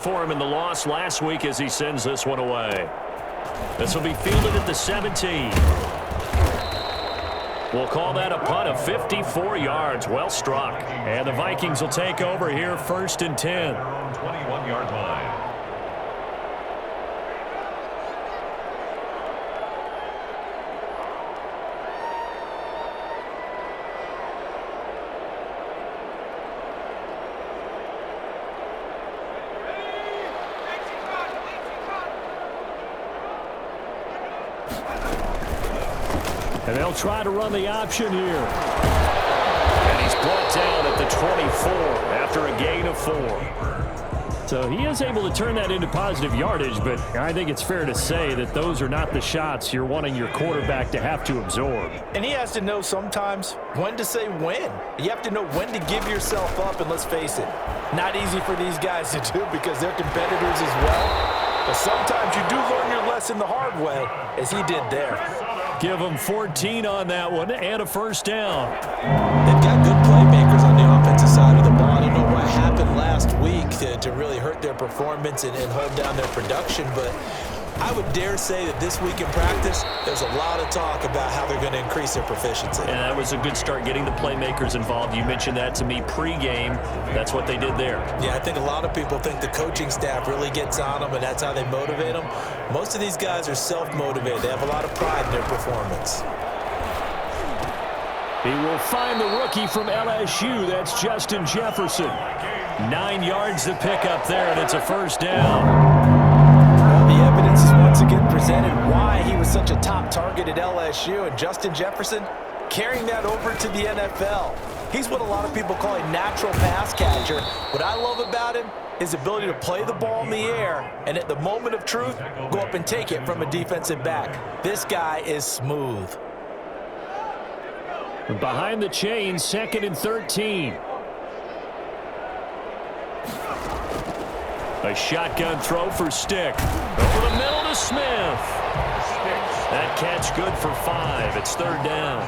For him in the loss last week as he sends this one away. This will be fielded at the 17. We'll call that a punt of 54 yards. Well struck. And the Vikings will take over here 1st and 10. 21-yard line. And they'll try to run the option here. And he's brought down at the 24 after a gain of 4. So he is able to turn that into positive yardage, but I think it's fair to say that those are not the shots you're wanting your quarterback to have to absorb. And he has to know sometimes when to say when. You have to know when to give yourself up, and let's face it, not easy for these guys to do because they're competitors as well. But sometimes you do learn your lesson the hard way, as he did there. Give them 14 on that one and a 1st down. They've got good playmakers on the offensive side of the ball. I don't know what happened last week to really hurt their performance and hold down their production, but I would dare say that this week in practice, there's a lot of talk about how they're going to increase their proficiency. And that was a good start getting the playmakers involved. You mentioned that to me pregame. That's what they did there. Yeah, I think a lot of people think the coaching staff really gets on them, and that's how they motivate them. Most of these guys are self-motivated. They have a lot of pride in their performance. He will find the rookie from LSU. That's Justin Jefferson. 9 yards to pick up there, and it's a 1st down. The evidence is once again presented why he was such a top target at LSU, and Justin Jefferson carrying that over to the NFL. He's what a lot of people call a natural pass catcher. What I love about him, his ability to play the ball in the air, and at the moment of truth, go up and take it from a defensive back. This guy is smooth. Behind the chain, 2nd and 13. A shotgun throw for Stick. Over the middle to Smith. That catch good for 5. It's 3rd down.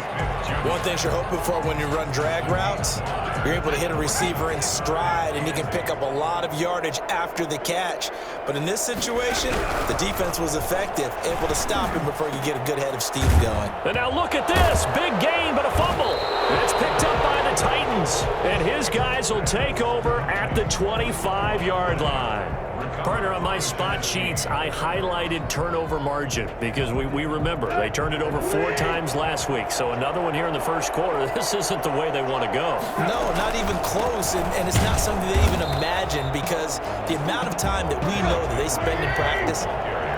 One thing you're hoping for when you run drag routes, you're able to hit a receiver in stride, and he can pick up a lot of yardage after the catch. But in this situation, the defense was effective, able to stop him before you get a good head of steam going. And now look at this. Big gain, but a fumble. It's picked up by the Titans. And his guys will take over at the 25-yard line. Partner, on my spot sheets, I highlighted turnover margin because we remember they turned it over 4 times last week. So another one here in the 1st quarter. This isn't the way they want to go. No, not even close, and it's not something they even imagine because the amount of time that we know that they spend in practice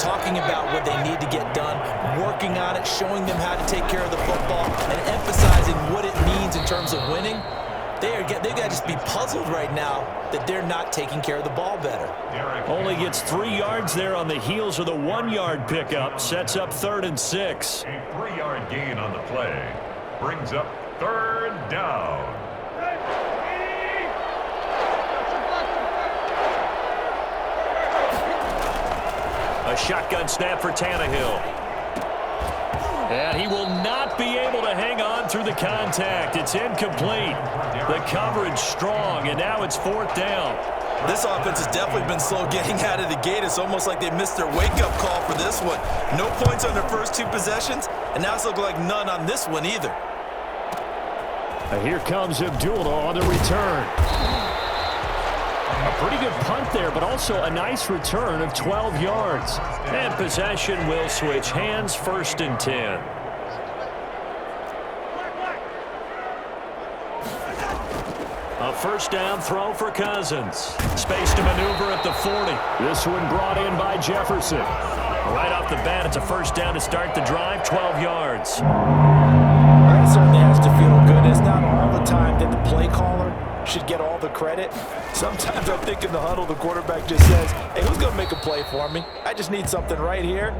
talking about what they need to get done, working on it, showing them how to take care of the football, and emphasizing what it means in terms of winning. They got to just be puzzled right now that they're not taking care of the ball better. Only gets 3 yards there on the heels of the 1-yard pickup. Sets up 3rd and 6. A 3-yard gain on the play brings up 3rd down. A shotgun snap for Tannehill. And he will not be able to hang on through the contact. It's incomplete. The coverage strong, and now it's 4th down. This offense has definitely been slow getting out of the gate. It's almost like they missed their wake-up call for this one. No points on their first 2 possessions, and now it's looking like none on this one either. And here comes Abdullah on the return. A pretty good punt there, but also a nice return of 12 yards. And possession will switch hands, 1st and 10. A 1st down throw for Cousins. Space to maneuver at the 40. This one brought in by Jefferson. Right off the bat, it's a 1st down to start the drive, 12 yards. That certainly has to feel good. It's not all the time that the play caller should get all the credit. Sometimes I think in the huddle, the quarterback just says, hey, who's going to make a play for me? I just need something right here.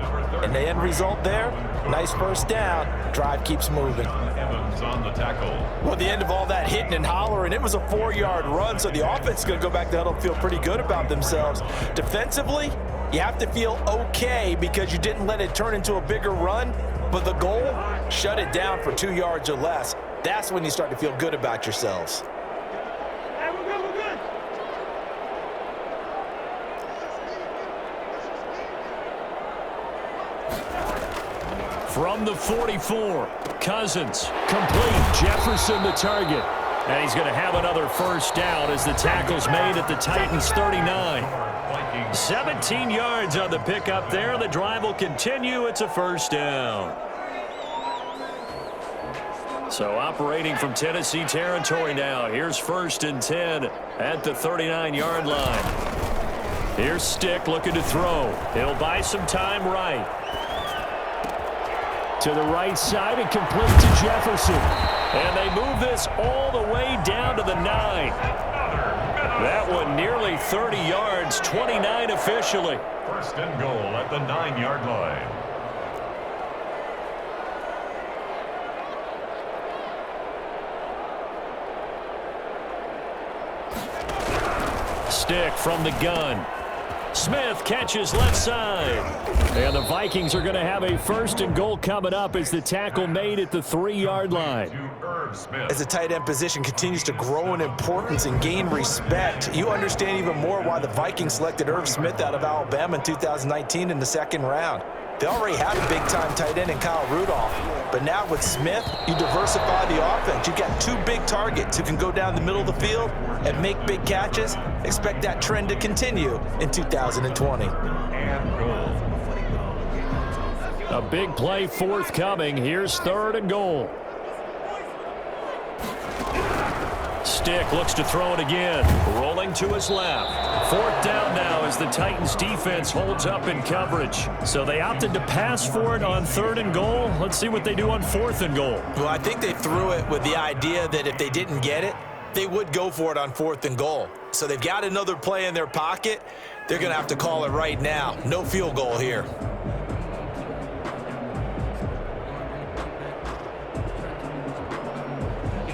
And the end result there, nice 1st down. Drive keeps moving. Evans on the tackle. Well, the end of all that hitting and hollering, it was a 4-yard run, so the offense is going to go back to the huddle and feel pretty good about themselves. Defensively, you have to feel okay because you didn't let it turn into a bigger run, but the goal, shut it down for 2 yards or less. That's when you start to feel good about yourselves. From the 44, Cousins, complete. Jefferson the target. And he's going to have another first down as the tackle's made at the Titans' 39. 17 yards on the pickup there. The drive will continue. It's a first down. So operating from Tennessee territory now. Here's 1st and 10 at the 39-yard line. Here's Stick looking to throw. He'll buy some time right. To the right side and complete to Jefferson. And they move this all the way down to the 9. That one nearly 30 yards, 29 officially. 1st and goal at the 9-yard line. Stick from the gun. Smith catches left side. And the Vikings are going to have a 1st and goal coming up as the tackle made at the 3-yard line. As the tight end position continues to grow in importance and gain respect, you understand even more why the Vikings selected Irv Smith out of Alabama in 2019 in the 2nd round. They already had a big-time tight end in Kyle Rudolph, but now with Smith, you diversify the offense. You've got 2 big targets who can go down the middle of the field and make big catches. Expect that trend to continue in 2020. A big play forthcoming. Here's 3rd and goal. Stick looks to throw it again. Rolling to his left. 4th down now as the Titans defense holds up in coverage. So they opted to pass for it on 3rd and goal. Let's see what they do on 4th and goal. Well, I think they threw it with the idea that if they didn't get it, they would go for it on 4th and goal. So they've got another play in their pocket. They're going to have to call it right now. No field goal here.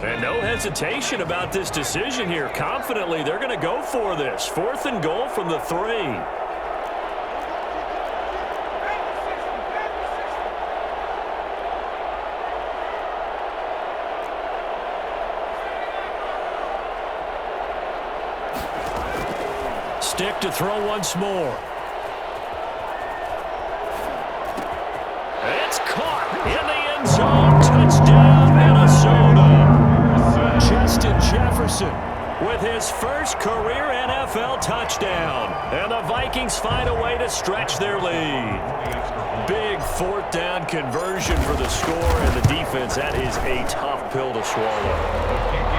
And no hesitation about this decision here. Confidently, they're going to go for this. 4th and goal from the 3. Stick to throw once more. It's caught in the end zone. Touchdown, Minnesota. Justin Jefferson with his first career NFL touchdown. And the Vikings find a way to stretch their lead. Big 4th down conversion for the score, and the defense, that is a tough pill to swallow.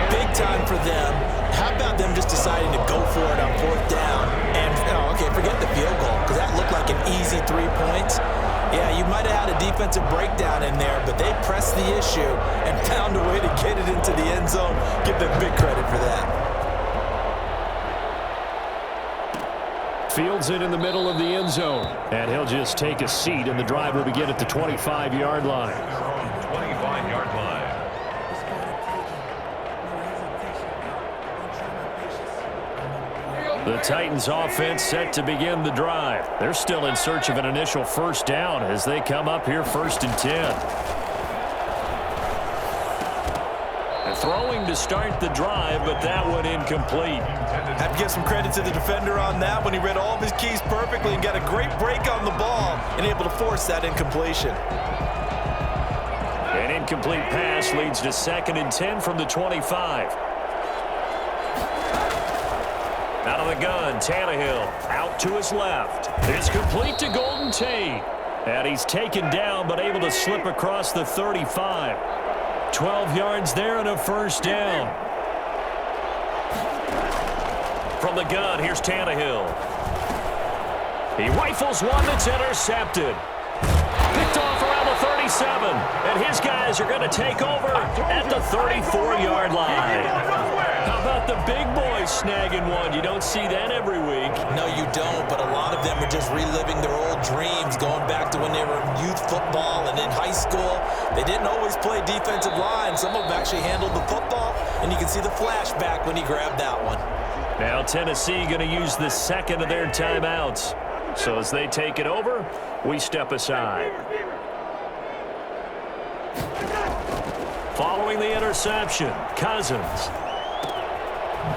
Big time for them. How about them just deciding to go for it on 4th down? And, okay, forget the field goal, because that looked like an easy 3 points. Yeah, you might have had a defensive breakdown in there, but they pressed the issue and found a way to get it into the end zone. Give them big credit for that. Fields it in the middle of the end zone, and he'll just take a seat, and the drive will begin at the 25-yard line. 25-yard line. The Titans offense set to begin the drive. They're still in search of an initial 1st down as they come up here 1st and 10. And throwing to start the drive, but that one incomplete. Have to give some credit to the defender on that when he read all of his keys perfectly and got a great break on the ball and able to force that incompletion. An incomplete pass leads to 2nd and 10 from the 25. Out of the gun, Tannehill out to his left. It's complete to Golden Tate. And he's taken down but able to slip across the 35. 12 yards there and a 1st down. From the gun, here's Tannehill. He rifles one that's intercepted. Picked off around the 37. And his guys are going to take over at the 34-yard line. How about the big boys snagging one? You don't see that every week. No, you don't, but a lot of them are just reliving their old dreams, going back to when they were in youth football and in high school. They didn't always play defensive line. Some of them actually handled the football, and you can see the flashback when he grabbed that one. Now Tennessee going to use the 2nd of their timeouts. So as they take it over, we step aside. Following the interception, Cousins.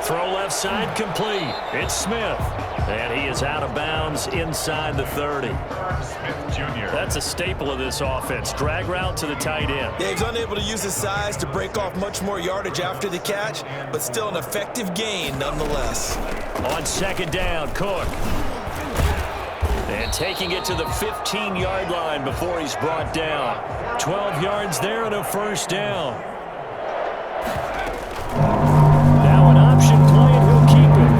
Throw left side complete. It's Smith. And he is out of bounds inside the 30. Smith Jr. That's a staple of this offense. Drag route to the tight end. Yeah, he's unable to use his size to break off much more yardage after the catch, but still an effective gain nonetheless. On second down, Cook. And taking it to the 15-yard line before he's brought down. 12 yards there and a first down. Now an option play, and he'll keep it.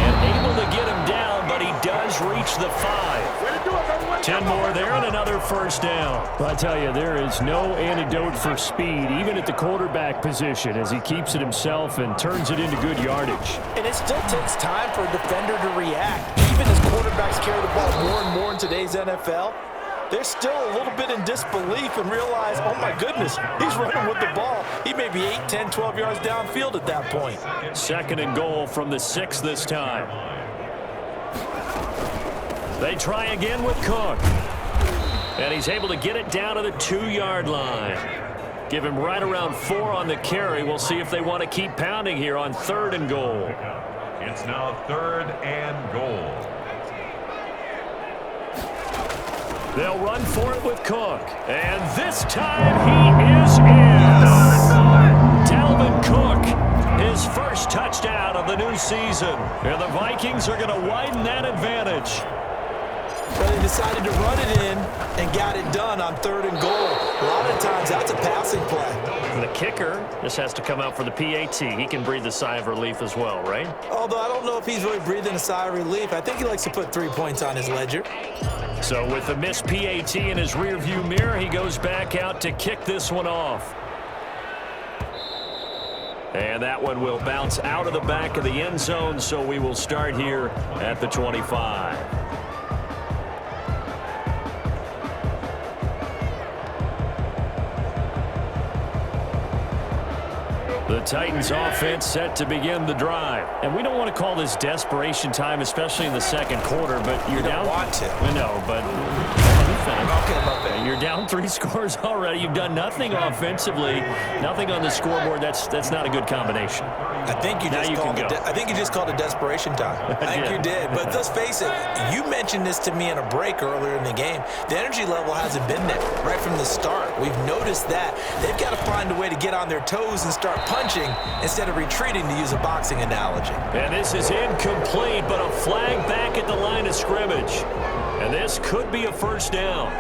And able to get him down, but he does reach the 5. 10 more there and another first down. Well, I tell you, there is no antidote for speed, even at the quarterback position, as he keeps it himself and turns it into good yardage. And it still takes time for a defender to react. Even as quarterbacks carry the ball more and more in today's NFL, they're still a little bit in disbelief and realize, oh my goodness, he's running with the ball. He may be 8, 10, 12 yards downfield at that point. Second and goal from the 6 this time. They try again with Cook. And he's able to get it down to the 2-yard line. Give him right around 4 on the carry. We'll see if they want to keep pounding here on 3rd and goal. It's now 3rd and goal. They'll run for it with Cook. And this time he is in. Dalvin Cook, his first touchdown of the new season. And the Vikings are going to widen that advantage. But they decided to run it in and got it done on 3rd and goal. A lot of times that's a passing play. The kicker just has to come out for the PAT. He can breathe a sigh of relief as well, right? Although I don't know if he's really breathing a sigh of relief. I think he likes to put 3 points on his ledger. So with the missed PAT in his rearview mirror, he goes back out to kick this one off. And that one will bounce out of the back of the end zone, so we will start here at the 25. The Titans offense set to begin the drive. And we don't want to call this desperation time, especially in the second quarter, but you're down. You don't want to. I know, but you're down 3 scores already. You've done nothing offensively, nothing on the scoreboard. That's not a good combination. I think you just called it desperation time. I think you did. But let's face it, you mentioned this to me in a break earlier in the game. The energy level hasn't been there right from the start. We've noticed that. They've got to find a way to get on their toes and start punching instead of retreating, to use a boxing analogy. And this is incomplete, but a flag back at the line of scrimmage. And this could be a first down.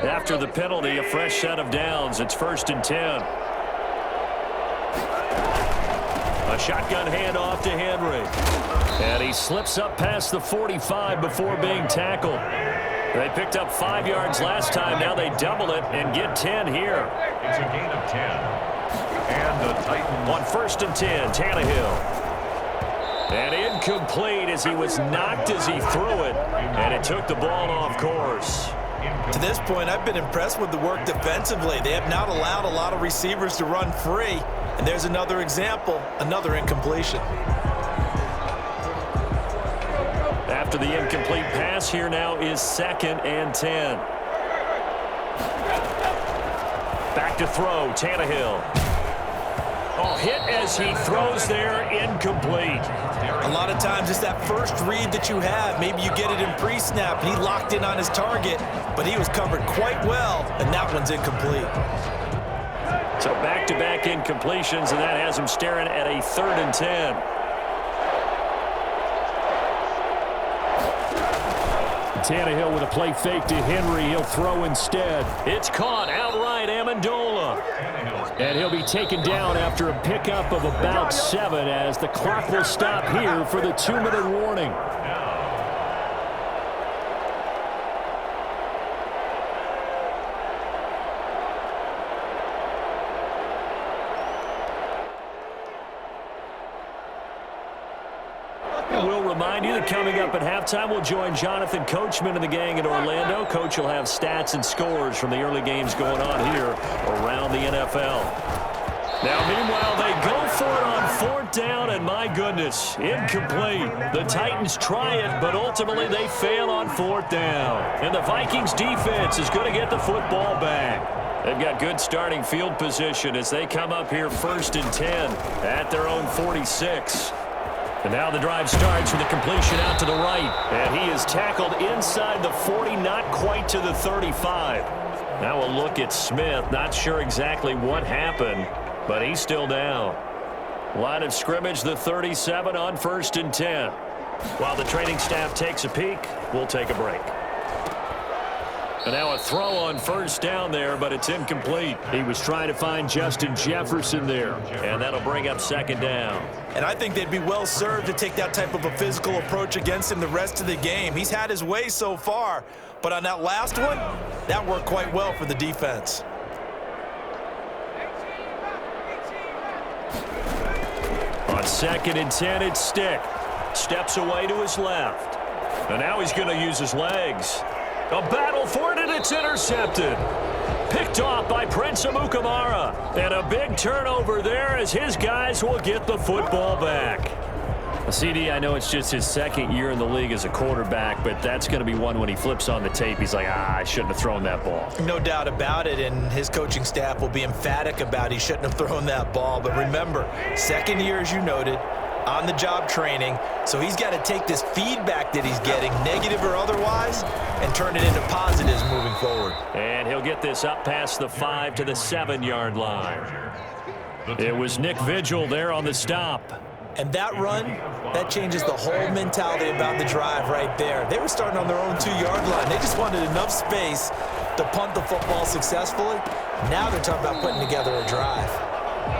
After the penalty, a fresh set of downs. It's 1st and 10. A shotgun handoff to Henry. And he slips up past the 45 before being tackled. They picked up 5 yards last time. Now they double it and get 10 here. It's a gain of 10. And the Titans on 1st and 10, Tannehill. And incomplete as he was knocked as he threw it. And it took the ball off course. To this point, I've been impressed with the work defensively. They have not allowed a lot of receivers to run free. And there's another example, another incompletion. After the incomplete pass, here now is 2nd and 10. Back to throw, Tannehill. Oh, hit as he throws there, incomplete. A lot of times it's that first read that you have. Maybe you get it in pre-snap, and he locked in on his target, but he was covered quite well, and that one's incomplete. So back-to-back incompletions, and that has him staring at a 3rd and 10. Tannehill with a play fake to Henry. He'll throw instead. It's caught outright, Amendola. And he'll be taken down after a pickup of about 7 as the clock will stop here for the 2-minute warning. We'll remind you that coming up at halftime, we'll join Jonathan Coachman and the gang in Orlando. Coach will have stats and scores from the early games going on here around the NFL. Now, meanwhile, they go for it on 4th down, and my goodness, incomplete. The Titans try it, but ultimately they fail on 4th down. And the Vikings defense is going to get the football back. They've got good starting field position as they come up here 1st and 10 at their own 46. And now the drive starts with a completion out to the right. And he is tackled inside the 40, not quite to the 35. Now a look at Smith. Not sure exactly what happened, but he's still down. Line of scrimmage, the 37 on 1st and 10. While the training staff takes a peek, we'll take a break. And now a throw on 1st down there, but it's incomplete. He was trying to find Justin Jefferson there. And that'll bring up 2nd down. And I think they'd be well served to take that type of a physical approach against him the rest of the game. He's had his way so far, but on that last one, that worked quite well for the defense. On 2nd and 10, it's Stick. Steps away to his left. And now he's going to use his legs. A battle for it, and it's intercepted. Picked off by Prince Amukamara. And a big turnover there as his guys will get the football back. CD, I know it's just his 2nd year in the league as a quarterback, but that's going to be one when he flips on the tape. He's like, I shouldn't have thrown that ball. No doubt about it, and his coaching staff will be emphatic about he shouldn't have thrown that ball. But remember, 2nd year, as you noted, on-the-job training, so he's got to take this feedback that he's getting, negative or otherwise, and turn it into positives moving forward. And he'll get this up past the 5 to the 7-yard line. It was Nick Vigil there on the stop. And that run, that changes the whole mentality about the drive right there. They were starting on their own 2-yard line. They just wanted enough space to punt the football successfully. Now they're talking about putting together a drive.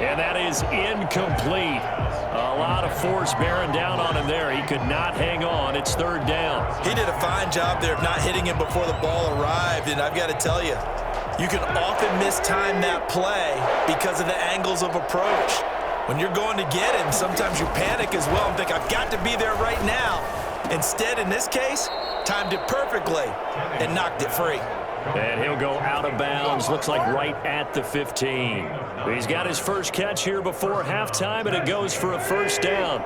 And that is incomplete. A lot of force bearing down on him there. He could not hang on. It's 3rd down. He did a fine job there of not hitting him before the ball arrived. And I've got to tell you, you can often mistime that play because of the angles of approach. When you're going to get him, sometimes you panic as well and think, I've got to be there right now. Instead, in this case, timed it perfectly and knocked it free. And he'll go out of bounds, looks like right at the 15. He's got his first catch here before halftime, and it goes for a 1st down.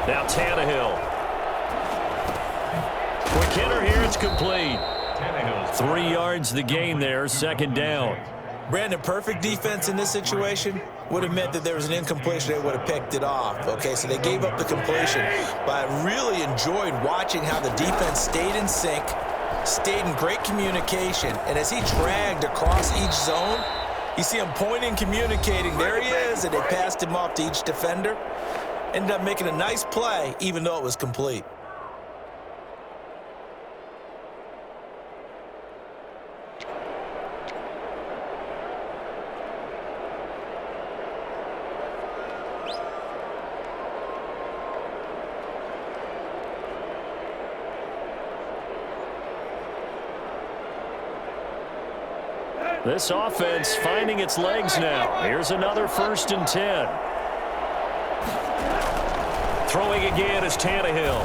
Now Tannehill. Quick hitter here, it's complete. 3 yards the gain there, 2nd down. Brandon, perfect defense in this situation would have meant that there was an incompletion. They would have picked it off. Okay, so they gave up the completion. But I really enjoyed watching how the defense stayed in sync, stayed in great communication. And as he dragged across each zone, you see him pointing, communicating. There he is, and they passed him off to each defender. Ended up making a nice play, even though it was complete. This offense finding its legs now. Here's another 1st and 10. Throwing again is Tannehill.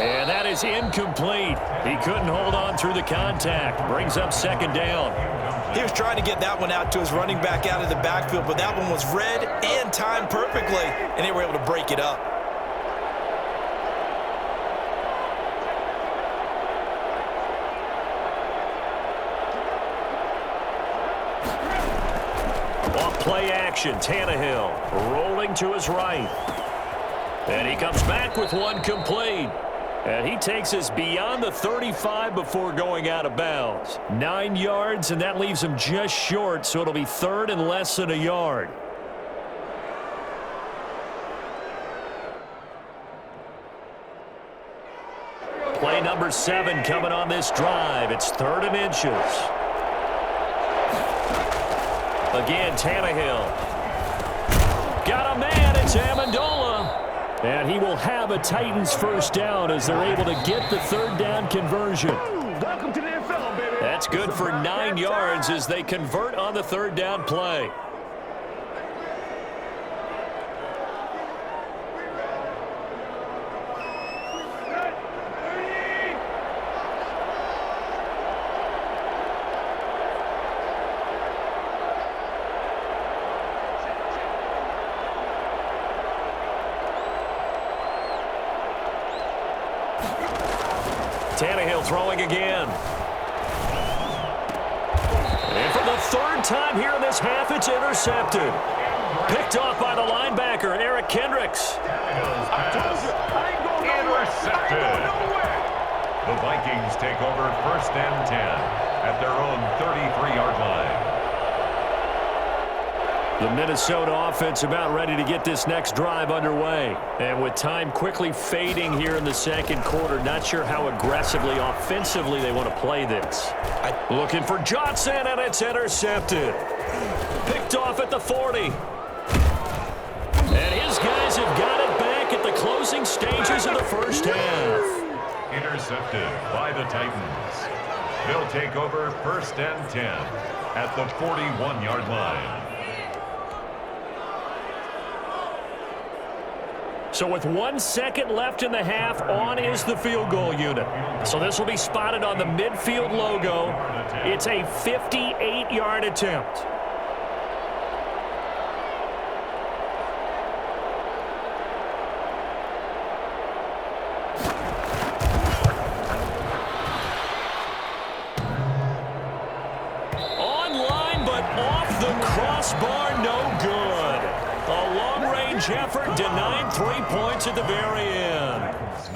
And that is incomplete. He couldn't hold on through the contact. Brings up 2nd down. He was trying to get that one out to his running back out of the backfield, but that one was read and timed perfectly, and they were able to break it up. Play action, Tannehill rolling to his right. And he comes back with one complete. And he takes us beyond the 35 before going out of bounds. 9 yards, and that leaves him just short, so it'll be 3rd and less than a yard. Play number 7 coming on this drive. It's 3rd and inches. Again, Tannehill. Got a man, it's Amendola. And he will have a Titans 1st down as they're able to get the 3rd down conversion. Welcome to the NFL, baby. That's good for 9 yards as they convert on the 3rd down play. Tannehill throwing again. And for the third time here in this half, it's intercepted. Picked off by the linebacker, Eric Kendricks. Intercepted. The Vikings take over 1st and 10 at their own 33-yard line. The Minnesota offense about ready to get this next drive underway. And with time quickly fading here in the second quarter, not sure how aggressively, offensively they want to play this. Looking for Johnson, and it's intercepted. Picked off at the 40. And his guys have got it back at the closing stages of the first half. Intercepted by the Titans. They'll take over 1st and 10 at the 41-yard line. So with 1 second left in the half, on is the field goal unit. So this will be spotted on the midfield logo. It's a 58-yard attempt. Online, but off the crossbar, no good. A long-range effort denied 3 points at the very end.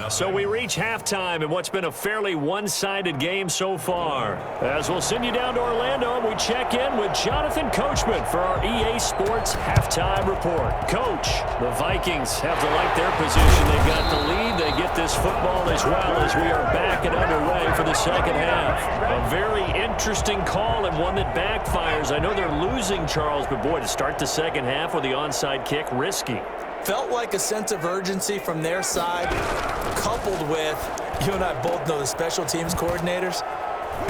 So we reach halftime in what's been a fairly one-sided game so far. As we'll send you down to Orlando, and we check in with Jonathan Coachman for our EA Sports Halftime Report. Coach, the Vikings have to like their position. They've got the lead. They get this football as well as we are back and underway for the second half. A very interesting call and one that backfires. I know they're losing, Charles, but boy, to start the second half with the onside kick, risky. Felt like a sense of urgency from their side, coupled with, you and I both know the special teams coordinators,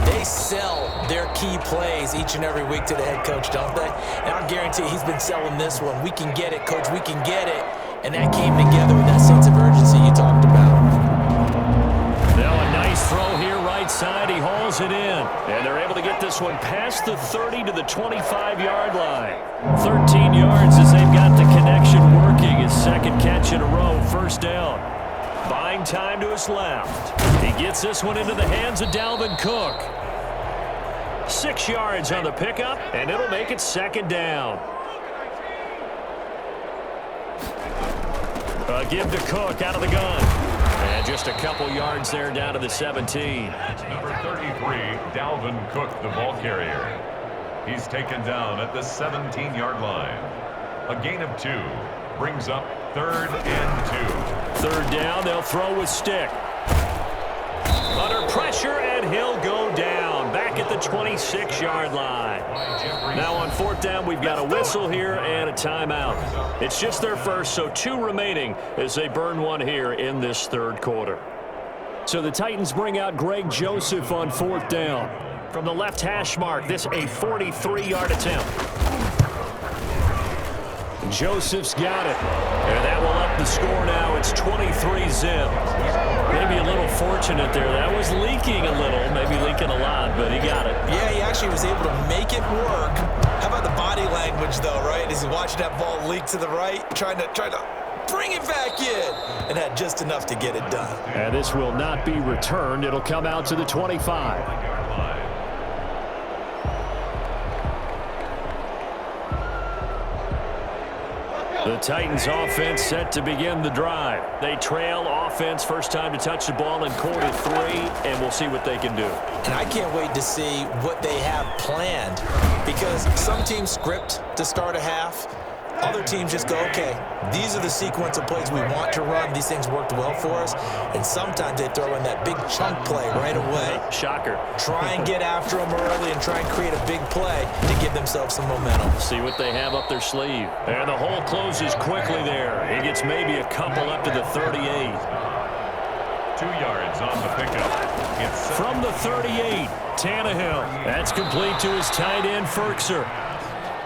they sell their key plays each and every week to the head coach, don't they? And I'll guarantee he's been selling this one. We can get it, coach, we can get it. And that came together with that sense of urgency you talked about. Now a nice throw here right side. He hauls it in. And they're able to get this one past the 30 to the 25-yard line. 13 yards as they've got the connection working. His second catch in a row, first down. Buying time to his left. He gets this one into the hands of Dalvin Cook. 6 yards on the pickup, and it'll make it second down. A give to Cook out of the gun. And just a couple yards there down to the 17. Number 33, Dalvin Cook, the ball carrier. He's taken down at the 17-yard line. A gain of 2 brings up 3rd and 2. Third down, they'll throw with stick. Under pressure, and he'll go down. Back at the 26-yard line. Now on 4th down, we've got a whistle here and a timeout. It's just their first, so 2 remaining as they burn one here in this third quarter. So the Titans bring out Greg Joseph on 4th down. From the left hash mark, this a 43-yard attempt. Joseph's got it. And that will up the score now. It's 23-zip. Maybe a little fortunate there. That was leaking a little, maybe leaking a lot, but he got it. Yeah, he actually was able to make it work. How about the body language, though, right? As he watched that ball leak to the right, trying to bring it back in, and had just enough to get it done. And this will not be returned. It'll come out to the 25. The Titans offense set to begin the drive. They trail offense, first time to touch the ball in quarter 3, and we'll see what they can do. And I can't wait to see what they have planned, because some teams script to start a half. Other teams just go, okay, these are the sequence of plays we want to run. These things worked well for us. And sometimes they throw in that big chunk play right away. Shocker. Try and get after them early and try and create a big play to give themselves some momentum. See what they have up their sleeve. And the hole closes quickly there. He gets maybe a couple up to the 38. 2 yards on the pickup. From the 38, Tannehill. That's complete to his tight end, Ferkser.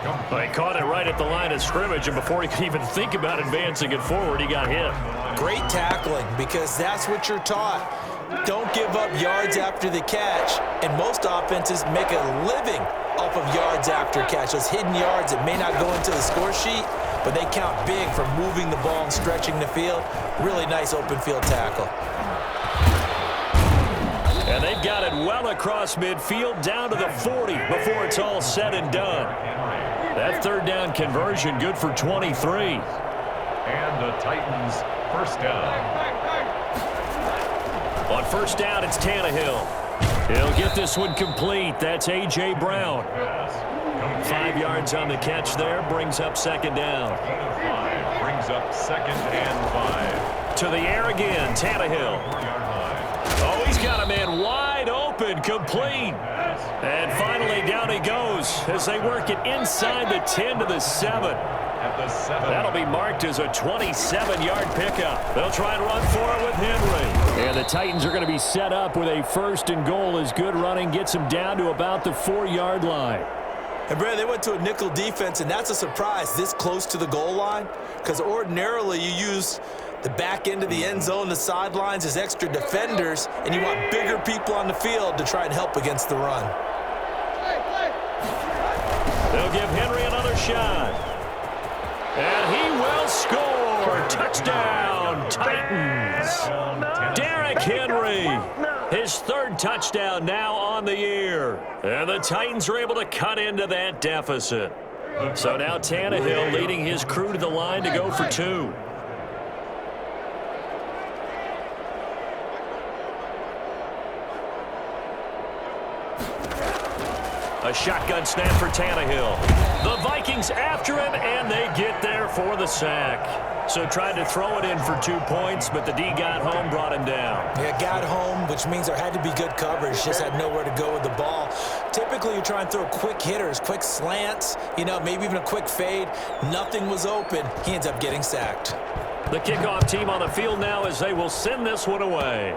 He caught it right at the line of scrimmage, and before he could even think about advancing it forward, he got hit. Great tackling, because that's what you're taught. Don't give up yards after the catch, and most offenses make a living off of yards after catch. Those hidden yards that may not go into the score sheet, but they count big for moving the ball and stretching the field. Really nice open field tackle. well across midfield down to the 40 before it's all said and done. That third down conversion good for 23. And the Titans first down. On first down, it's Tannehill. He'll get this one complete. That's A.J. Brown. 5 yards on the catch there. Brings up second down. Brings up second and 5. To the air again, Tannehill. Oh, he's got a man wide open, complete. And finally, down he goes as they work it inside the 10 to the 7. That'll be marked as a 27-yard pickup. They'll try and run for it with Henry. And the Titans are going to be set up with a first and goal as good running gets them down to about the 4-yard line. And, Brad, they went to a nickel defense, and that's a surprise this close to the goal line because ordinarily you use the back end of the end zone, the sidelines as extra defenders, and you want bigger people on the field to try and help against the run. They'll give Henry another shot. And he will score. Touchdown, Titans. Derrick Henry, his third touchdown now on the year. And the Titans are able to cut into that deficit. So now Tannehill leading his crew to the line to go for 2. A shotgun snap for Tannehill. The Vikings after him, and they get there for the sack. So tried to throw it in for 2 points, but the D got home, brought him down. Yeah, got home, which means there had to be good coverage. Just had nowhere to go with the ball. Typically, you try and throw quick hitters, quick slants, maybe even a quick fade. Nothing was open. He ends up getting sacked. The kickoff team on the field now as they will send this one away.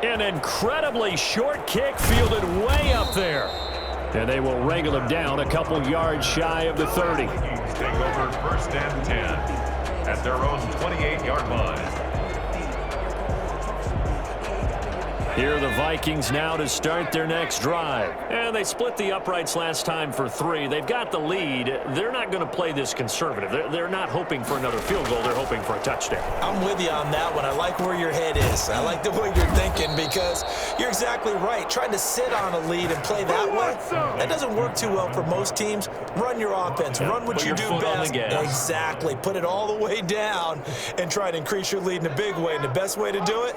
An incredibly short kick fielded way up there. And they will wrangle him down a couple yards shy of the 30. Take over first and 10 at their own 28-yard line. Here are the Vikings now to start their next drive. And they split the uprights last time for 3. They've got the lead. They're not going to play this conservative. They're not hoping for another field goal. They're hoping for a touchdown. I'm with you on that one. I like where your head is. I like the way you're thinking because you're exactly right. Trying to sit on a lead and play that way, that doesn't work too well for most teams. Run your offense. Run what you do best. Exactly. Put it all the way down and try to increase your lead in a big way. And the best way to do it,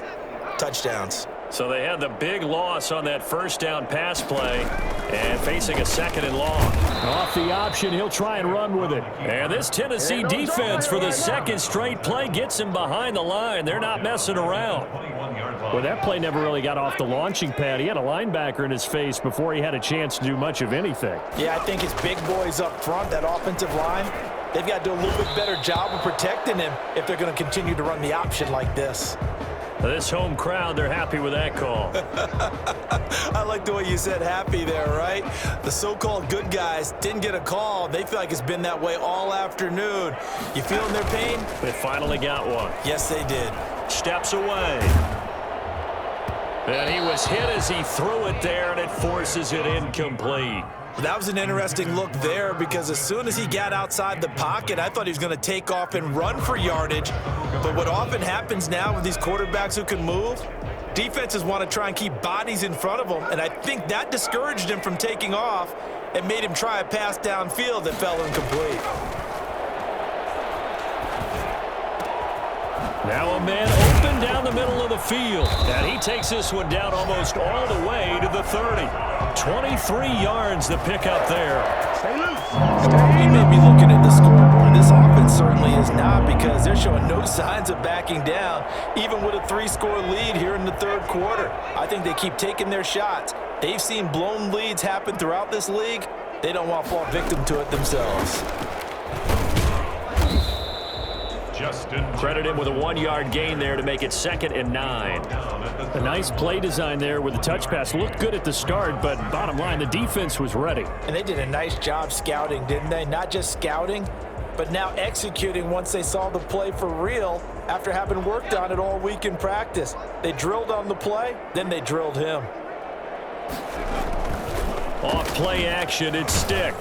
touchdowns. So they had the big loss on that first down pass play and facing a second and long. Off the option, he'll try and run with it. And this Tennessee defense for the second straight play gets him behind the line. They're not messing around. Well, that play never really got off the launching pad. He had a linebacker in his face before he had a chance to do much of anything. Yeah, I think it's big boys up front, that offensive line. They've got to do a little bit better job of protecting him if they're going to continue to run the option like this. This home crowd, they're happy with that call. I like the way you said happy there, right? The so-called good guys didn't get a call. They feel like it's been that way all afternoon. You feeling their pain? They finally got one. Yes, they did. Steps away. And he was hit as he threw it there, and it forces it incomplete. That was an interesting look there because as soon as he got outside the pocket, I thought he was going to take off and run for yardage. But what often happens now with these quarterbacks who can move, defenses want to try and keep bodies in front of them, and I think that discouraged him from taking off and made him try a pass downfield that fell incomplete. Now a man open down the middle of the field, and he takes this one down almost all the way to the 30. 23 yards to pick up there. He may be looking at the scoreboard. This offense certainly is not because they're showing no signs of backing down, even with a 3-score lead here in the third quarter. I think they keep taking their shots. They've seen blown leads happen throughout this league. They don't want to fall victim to it themselves. Credit him with a 1-yard gain there to make it 2nd and 9. A nice play design there with the touch pass. Looked good at the start, but bottom line, the defense was ready. And they did a nice job scouting, didn't they? Not just scouting, but now executing once they saw the play for real after having worked on it all week in practice. They drilled on the play, then they drilled him. Off play action, it's stick.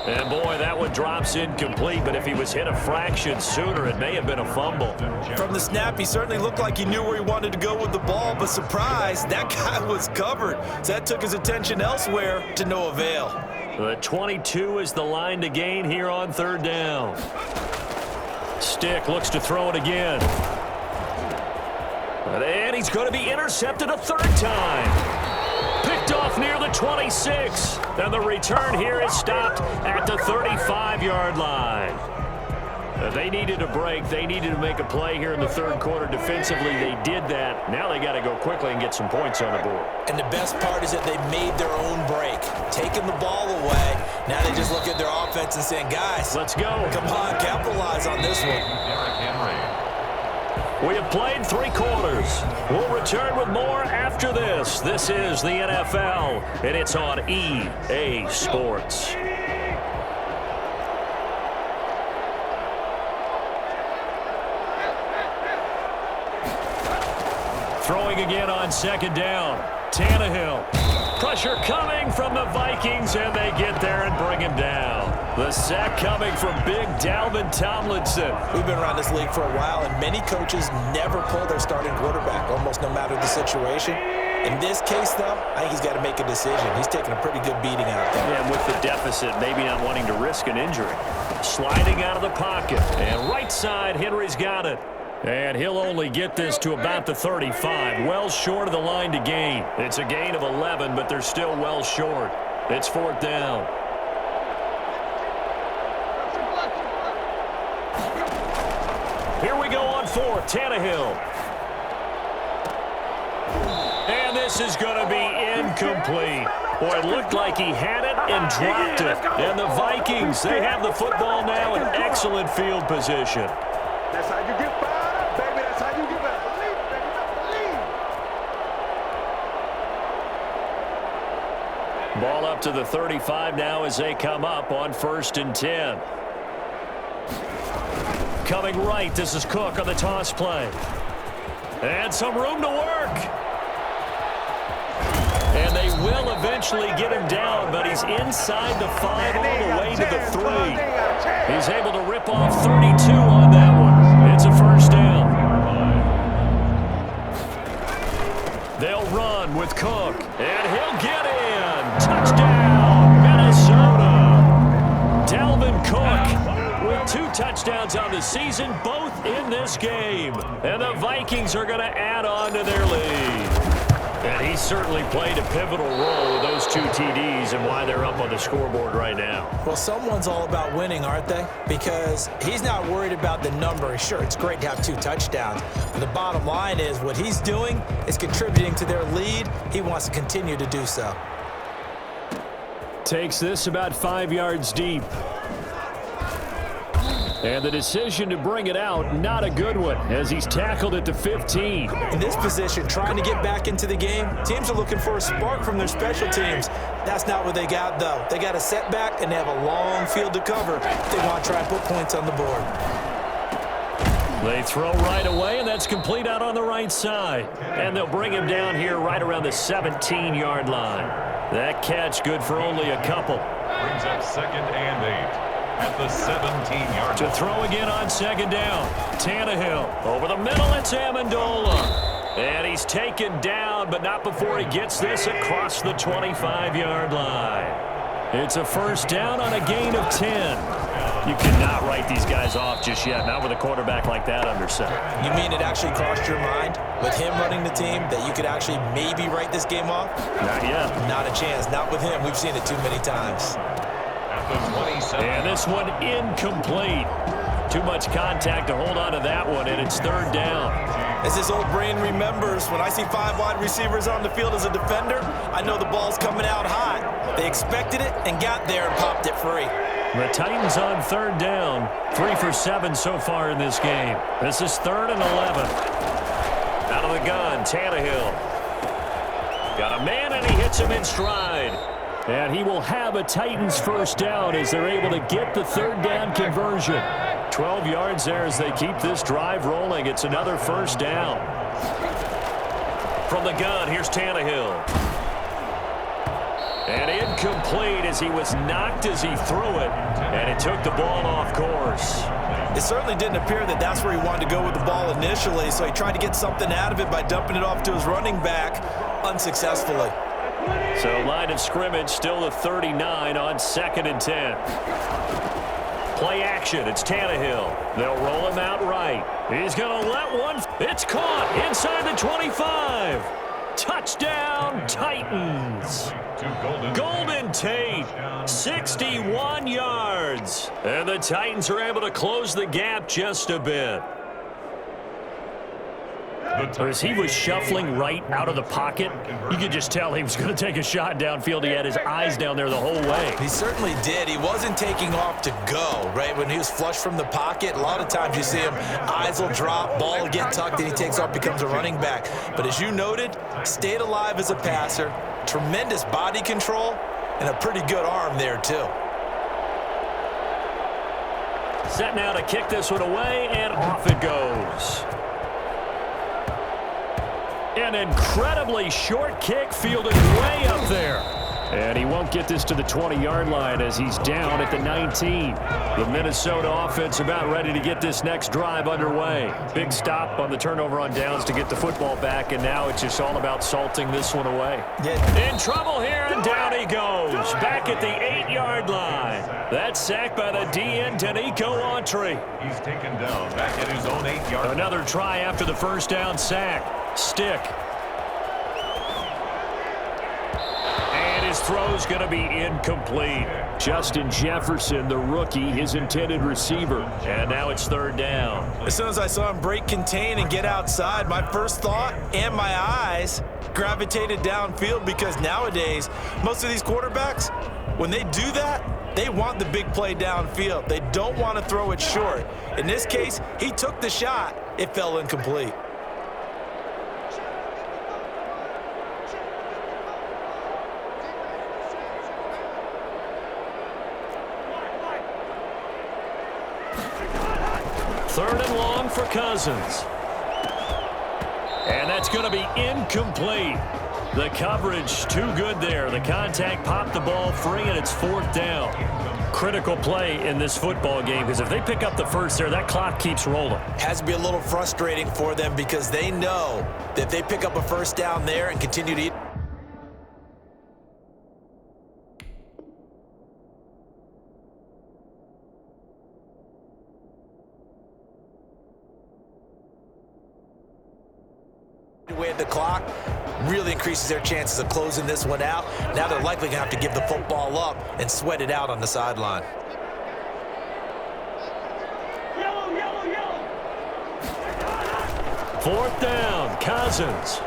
And boy, that one drops incomplete, but if he was hit a fraction sooner, it may have been a fumble. From the snap, he certainly looked like he knew where he wanted to go with the ball, but surprise, that guy was covered. So that took his attention elsewhere to no avail. The 22 is the line to gain here on third down. Stick looks to throw it again. And he's going to be intercepted a third time. Picked off near the 26. And the return here is stopped at the 35-yard line. They needed a break. They needed to make a play here in the third quarter defensively. They did that. Now they got to go quickly and get some points on the board. And the best part is that they made their own break, taking the ball away. Now they just look at their offense and saying, guys, let's go. Come on, capitalize on this one. We have played 3 quarters. We'll return with more after this. This is the NFL, and it's on EA Sports. Throwing again on second down. Tannehill. Pressure coming from the Vikings, and they get there and bring him down. The sack coming from big Dalvin Tomlinson. We've been around this league for a while, and many coaches never pull their starting quarterback, almost no matter the situation. In this case, though, I think he's got to make a decision. He's taking a pretty good beating out there. Yeah, with the deficit, maybe not wanting to risk an injury. Sliding out of the pocket, and right side, Henry's got it. And he'll only get this to about the 35, well short of the line to gain. It's a gain of 11, but they're still well short. It's fourth down. Here we go on fourth, Tannehill. And this is going to be incomplete. Boy, it looked like he had it and dropped it. And the Vikings, they have the football now in excellent field position. That's how you get fired up, baby. That's how you get better. Believe, baby. Believe. Ball up to the 35 now as they come up on 1st and 10. Coming right, this is Cook on the toss play. And some room to work. And they will eventually get him down, but he's inside the 5 all the way to the 3. He's able to rip off 32 on that one. It's a first down. They'll run with Cook, and he'll get in. Touchdown, Minnesota. Dalvin Cook with 2 touchdowns on the season, both in this game. And the Vikings are going to add on to their lead. And he certainly played a pivotal role with those 2 TDs and why they're up on the scoreboard right now. Well, someone's all about winning, aren't they? Because he's not worried about the number. Sure, it's great to have 2 touchdowns. But the bottom line is what he's doing is contributing to their lead. He wants to continue to do so. Takes this about 5 yards deep. And the decision to bring it out, not a good one, as he's tackled at the 15. In this position, trying to get back into the game, teams are looking for a spark from their special teams. That's not what they got, though. They got a setback, and they have a long field to cover if they want to try and put points on the board. They throw right away, and that's complete out on the right side. And they'll bring him down here right around the 17-yard line. That catch good for only a couple. Brings up 2nd and 8. At the 17-yard to throw again on second down. Tannehill over the middle. It's Amendola. And he's taken down, but not before he gets this across the 25-yard line. It's a first down on a gain of 10. You cannot write these guys off just yet, not with a quarterback like that under center. You mean it actually crossed your mind with him running the team that you could actually maybe write this game off? Not yet. Not a chance. Not with him. We've seen it too many times. And this one incomplete. Too much contact to hold on to that one, and it's third down. As this old brain remembers, when I see 5 wide receivers on the field as a defender, I know the ball's coming out hot. They expected it and got there and popped it free. The Titans on third down. 3 for 7 so far in this game. This is 3rd and 11. Out of the gun, Tannehill. Got a man, and he hits him in stride. And he will have a Titans first down as they're able to get the third down conversion. 12 yards there as they keep this drive rolling. It's another first down. From the gun, here's Tannehill. And incomplete as he was knocked as he threw it, and it took the ball off course. It certainly didn't appear that that's where he wanted to go with the ball initially, so he tried to get something out of it by dumping it off to his running back unsuccessfully. So line of scrimmage still the 39 on 2nd and 10. Play action. It's Tannehill. They'll roll him out right. He's going to let one. It's caught inside the 25. Touchdown, Titans. Golden Tate, 61 yards. And the Titans are able to close the gap just a bit. As he was shuffling right out of the pocket, you could just tell he was going to take a shot downfield. He had his eyes down there the whole way. He certainly did. He wasn't taking off to go, right? When he was flush from the pocket, a lot of times you see him, eyes will drop, ball will get tucked, and he takes off, becomes a running back. But as you noted, stayed alive as a passer, tremendous body control, and a pretty good arm there, too. Set now to kick this one away, and off it goes. An incredibly short kick fielded way up there. And he won't get this to the 20-yard line as he's down at the 19. The Minnesota offense about ready to get this next drive underway. Big stop on the turnover on downs to get the football back, and now it's just all about salting this one away. In trouble here, and down he goes. Back at the 8-yard line. That's sacked by the DN, Danico Autry. He's taken down back at his own 8-yard line. Another try after the first down sack. Stick. And his throw's going to be incomplete. Justin Jefferson, the rookie, his intended receiver. And now it's 3rd down. As soon as I saw him break contain and get outside, my first thought and my eyes gravitated downfield, because nowadays, most of these quarterbacks, when they do that, they want the big play downfield. They don't want to throw it short. In this case, he took the shot. It fell incomplete. Third and long for Cousins. And that's going to be incomplete. The coverage too good there. The contact popped the ball free, and it's 4th down. Critical play in this football game, because if they pick up the first there, that clock keeps rolling. Has to be a little frustrating for them, because they know that if they pick up a first down there and continue to eat away at the clock, really increases their chances of closing this one out. Now they're likely going to have to give the football up and sweat it out on the sideline. Fourth down, Cousins.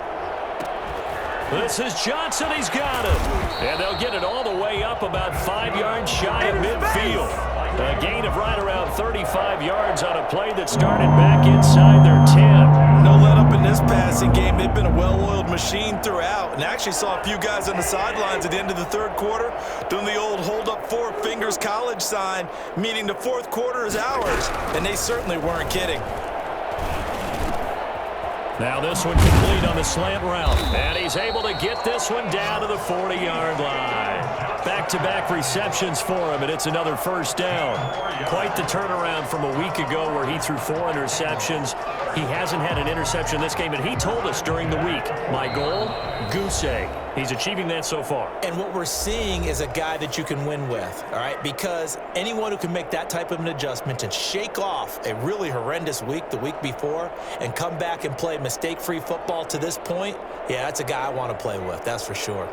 This is Johnson. He's got it. And they'll get it all the way up about 5 yards shy of midfield. A gain of right around 35 yards on a play that started back inside their 10. No let up in this passing game. They've been a well-oiled machine throughout. And actually saw a few guys on the sidelines at the end of the 3rd quarter doing the old hold up 4 fingers college sign, meaning the 4th quarter is ours. And they certainly weren't kidding. Now this one complete on the slant route. And he's able to get this one down to the 40-yard line. Back-to-back receptions for him, and it's another first down. Quite the turnaround from a week ago where he threw 4 interceptions. He hasn't had an interception this game, and he told us during the week, my goal, goose egg. He's achieving that so far. And what we're seeing is a guy that you can win with, all right? Because anyone who can make that type of an adjustment and shake off a really horrendous week the week before and come back and play mistake-free football to this point, yeah, that's a guy I want to play with, that's for sure.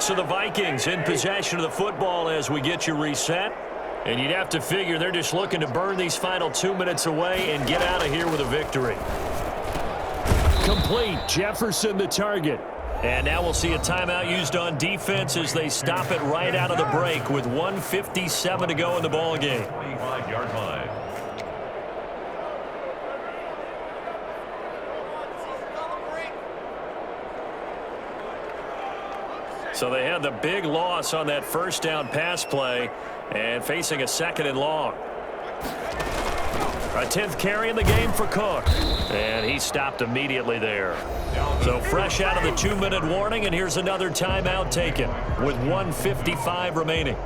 So the Vikings in possession of the football as we get you reset. And you'd have to figure they're just looking to burn these final 2 minutes away and get out of here with a victory. Complete. Jefferson the target. And now we'll see a timeout used on defense as they stop it right out of the break with 1:57 to go in the ball game. 25-yard line. So they had the big loss on that first down pass play and facing a 2nd and long. A 10th carry in the game for Cook. And he stopped immediately there. So fresh out of the 2-minute warning, and here's another timeout taken with 1:55 remaining.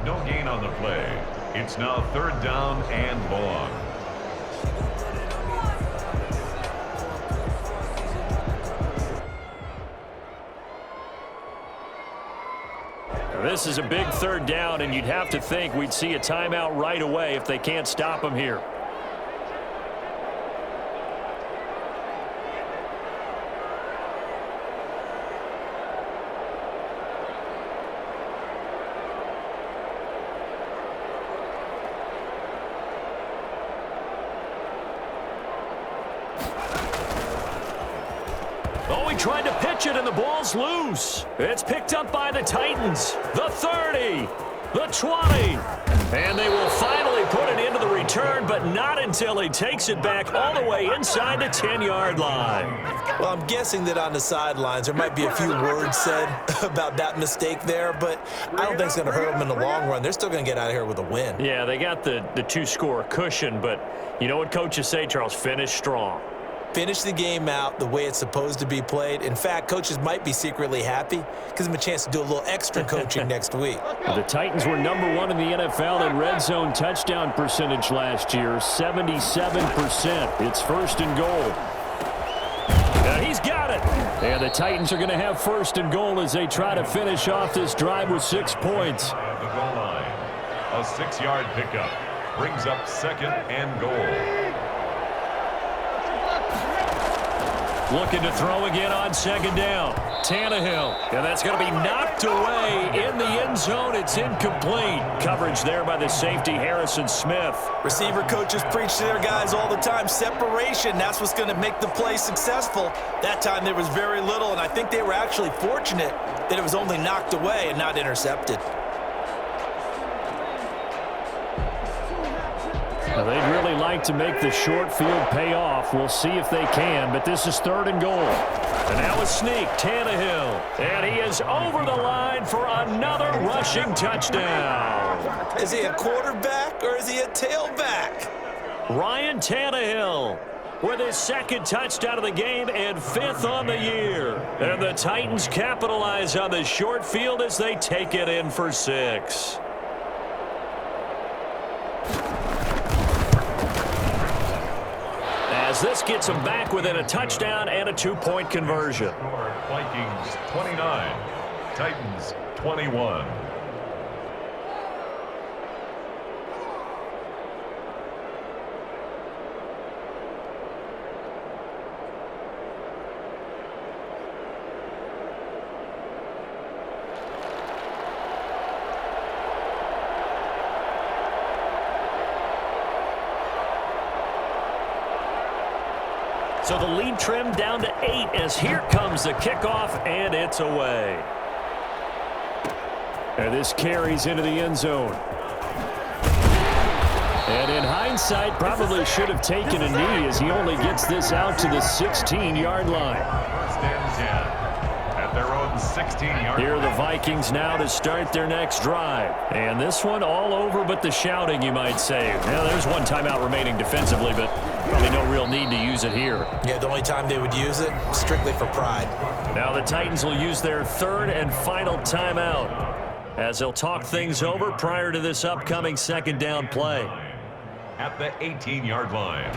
No gain on the play. It's now 3rd down and long. This is a big 3rd down, and you'd have to think we'd see a timeout right away if they can't stop him here. Tried to pitch it, and the ball's loose. It's picked up by the Titans. The 30, the 20, and they will finally put it into the return, but not until he takes it back all the way inside the 10-yard line. Well, I'm guessing that on the sidelines there might be a few words said about that mistake there, but I don't think it's going to hurt them in the long run. They're still going to get out of here with a win. Yeah, they got the 2-score cushion, but you know what coaches say, Charles? Finish strong. Finish the game out the way it's supposed to be played. In fact, coaches might be secretly happy. Gives them a chance to do a little extra coaching next week. The Titans were #1 in the NFL in red zone touchdown percentage last year, 77%. It's 1st and goal. He's got it. And the Titans are going to have 1st and goal as they try to finish off this drive with 6 points. The goal line. A 6-yard pickup brings up 2nd and goal. Looking to throw again on 2nd down. Tannehill. And that's going to be knocked away in the end zone. It's incomplete. Coverage there by the safety, Harrison Smith. Receiver coaches preach to their guys all the time. Separation, that's what's going to make the play successful. That time there was very little, and I think they were actually fortunate that it was only knocked away and not intercepted. Now, they'd really like to make the short field pay off. We'll see if they can, but this is 3rd and goal. And now a sneak, Tannehill. And he is over the line for another rushing touchdown. Is he a quarterback or is he a tailback? Ryan Tannehill with his 2nd touchdown of the game and 5th on the year. And the Titans capitalize on the short field as they take it in for 6. As this gets them back within a touchdown and a 2-point conversion. Vikings 29, Titans 21. So the lead trimmed down to 8 as here comes the kickoff, and it's away. And this carries into the end zone. And in hindsight, probably should have taken a knee as he only gets this out to the 16-yard line. 1st and 10 at their own 16-yard. Here are the Vikings now to start their next drive. And this one all over but the shouting, you might say. Now, there's one timeout remaining defensively, but probably no real need to use it here. Yeah, the only time they would use it, strictly for pride. Now the Titans will use their 3rd and final timeout as they'll talk things over prior to this upcoming 2nd down play. At the 18-yard line.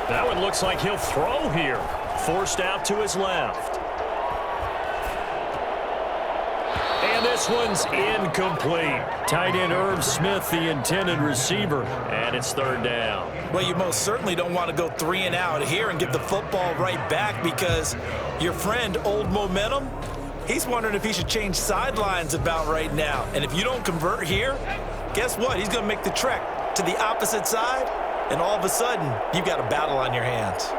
That one looks like he'll throw here. Forced out to his left. And this one's incomplete. Tight end Irv Smith, the intended receiver, and it's 3rd down. Well, you most certainly don't want to go 3 and out here and give the football right back because your friend, Old Momentum, he's wondering if he should change sidelines about right now. And if you don't convert here, guess what? He's going to make the trek to the opposite side, and all of a sudden, you've got a battle on your hands.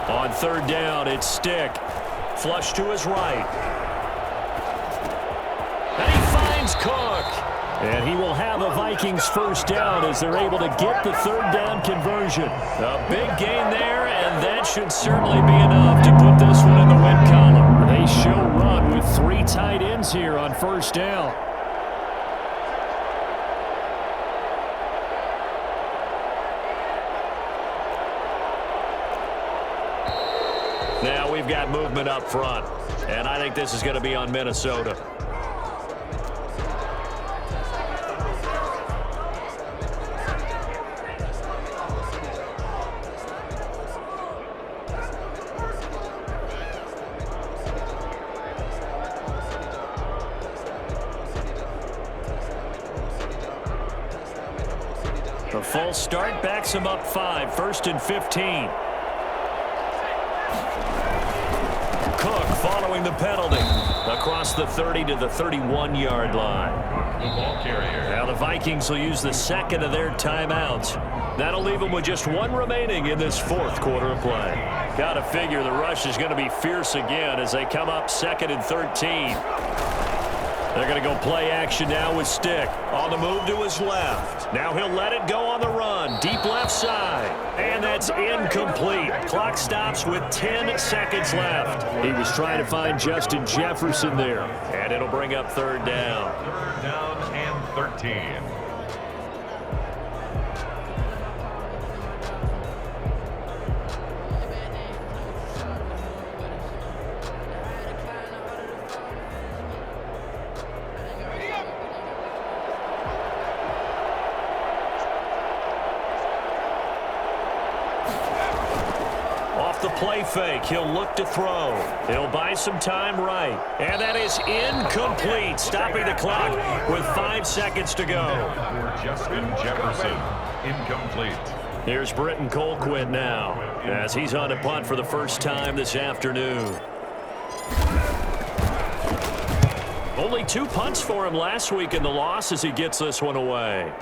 On On third down, it's Stick. Flush to his right. And he finds Cook. And he will have a Vikings first down as they're able to get the third down conversion. A big gain there, and that should certainly be enough to put this one in the win column. They show run with 3 tight ends here on first down. Now we've got movement up front, and I think this is going to be on Minnesota. A full start backs him up 5, 1st and 15. Cook following the penalty across the 30 to the 31-yard line. The ball carrier. Now the Vikings will use the second of their timeouts. That'll leave them with just 1 remaining in this 4th quarter of play. Got to figure the rush is going to be fierce again as they come up 2nd and 13. They're going to go play action now with Stick. On the move to his left. Now he'll let it go on the run. Deep left side. And that's incomplete. Clock stops with 10 seconds left. He was trying to find Justin Jefferson there. And it'll bring up third down. Third down and 13. The play fake. He'll look to throw. He'll buy some time right. And that is incomplete, stopping the clock with 5 seconds to go. For Justin Jefferson, incomplete. Here's Britton Colquitt now as he's on to punt for the first time this afternoon. Only 2 punts for him last week in the loss as he gets this one away.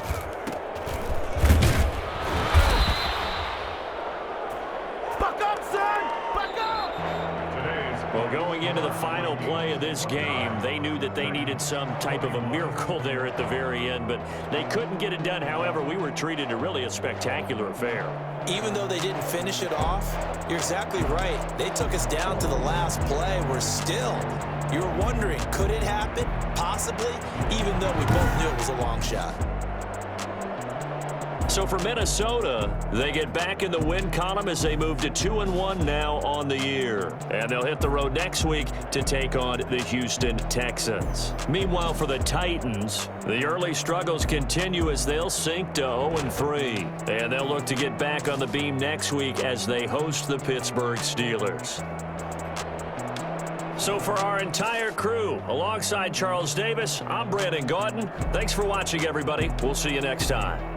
Well, going into the final play of this game, they knew that they needed some type of a miracle there at the very end, but they couldn't get it done. However, we were treated to really a spectacular affair. Even though they didn't finish it off, you're exactly right. They took us down to the last play. We're still. You were wondering, could it happen? Possibly, even though we both knew it was a long shot. So for Minnesota, they get back in the win column as they move to 2-1 now on the year. And they'll hit the road next week to take on the Houston Texans. Meanwhile, for the Titans, the early struggles continue as they'll sink to 0-3. And they'll look to get back on the beam next week as they host the Pittsburgh Steelers. So for our entire crew, alongside Charles Davis, I'm Brandon Gaudin. Thanks for watching, everybody. We'll see you next time.